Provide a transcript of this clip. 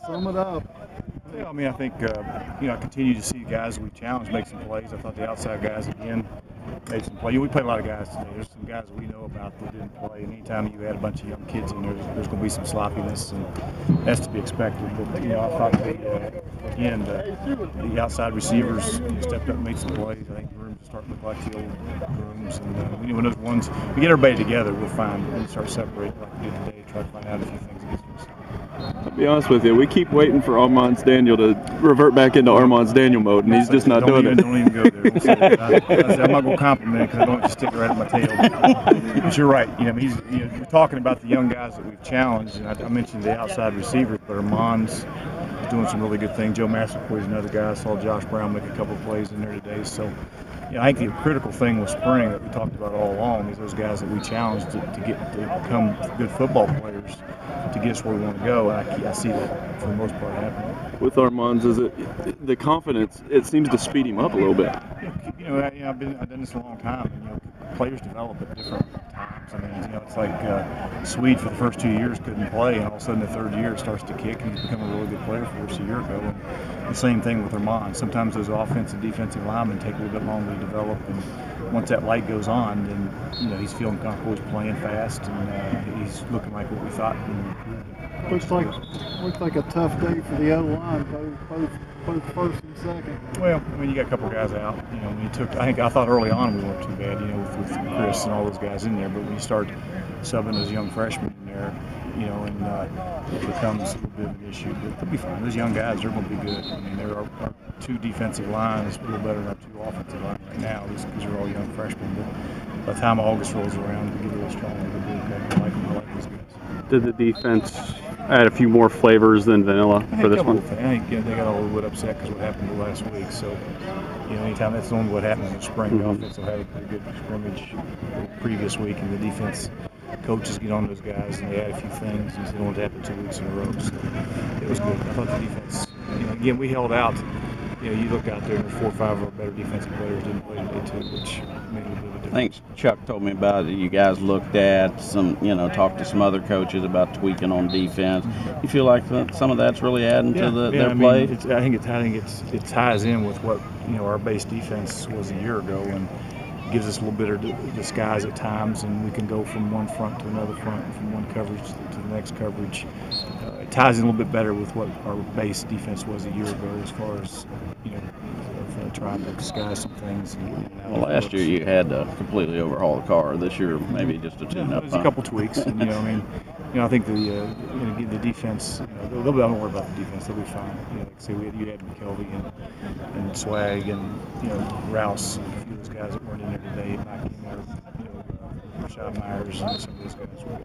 Sum it up. Yeah, I mean, I think, I continue to see guys we challenge make some plays. I thought the outside guys, again, made some plays. We played a lot of guys today. There's some guys we know about that didn't play. And anytime you add a bunch of young kids in there, there's going to be some sloppiness, and that's to be expected. But, I thought, the outside receivers stepped up and made some plays. I think the rooms are starting to look like the old rooms. And when those ones, we get everybody together, we'll find, when we start separating like we did today, try to find out a few things against them. I'll be honest with you, we keep waiting for Armand's Daniel to revert back into Armand's Daniel mode, and he's just not doing it. Don't even go there. I'm not going to compliment it because I don't want you to stick right at my tail. But you're right. We're talking about the young guys that we've challenged, and I mentioned the outside receivers, but Armand's doing some really good things. Joe Massaquoi is another guy. I saw Josh Brown make a couple of plays in there today. So, I think the critical thing with spring that we talked about all along is those guys that we challenged to become good football players to get us where we want to go. And I see that for the most part happening. With Armand's, is it the confidence? It seems to speed him up a little bit. I've done this a long time, and players develop at different times. I mean, it's like Swede for the first 2 years couldn't play, and all of a sudden the third year it starts to kick, and he's become a really good player for us a year ago. And the same thing with Armand. Sometimes those offensive, defensive linemen take a little bit longer to develop, and once that light goes on, then he's feeling comfortable, he's playing fast, and he's looking like what we thought. Looks like a tough day for the O-line, both first and second. Well, you got a couple guys out. I thought early on we weren't too bad, with Chris and all those guys in there. But when you start subbing those young freshmen in there, and it becomes a little bit of an issue. But they'll be fine. Those young guys, they're going to be good. I mean, there are our two defensive lines a little better than our two offensive lines right now. These are all young freshmen. But by the time August rolls around, we get a little stronger. They'll be okay. I like these guys. Did the defense add a few more flavors than vanilla for this one? I think they got a little bit upset because what happened last week. So, anytime that's only what happens in the spring, the offense will have a pretty good scrimmage the previous week, and the defense coaches get on those guys and they add a few things, and they don't want to happen 2 weeks in a row. So it was good. I thought the defense, again, we held out. You look out there, and there's 4 or 5 of our better defensive players didn't play today too, which made a little bit of a difference. I think Chuck told me about it. You guys looked at some, talked to some other coaches about tweaking on defense. You feel like some of that's really adding to their play? I think it ties in with what our base defense was a year ago, and gives us a little bit of disguise at times, and we can go from one front to another front, and from one coverage to the next coverage. It ties in a little bit better with what our base defense was a year ago, as far as trying to disguise some things. Well, last year you had to completely overhaul the car. This year, maybe just a tune-up. There's a couple tweaks, and I think the defense. They'll be. I don't worry about the defense. They'll be fine. Like I say, you had McKelvey and Swag and Rouse, and a few of those guys that weren't in there today. Rashad Myers and some of those guys were.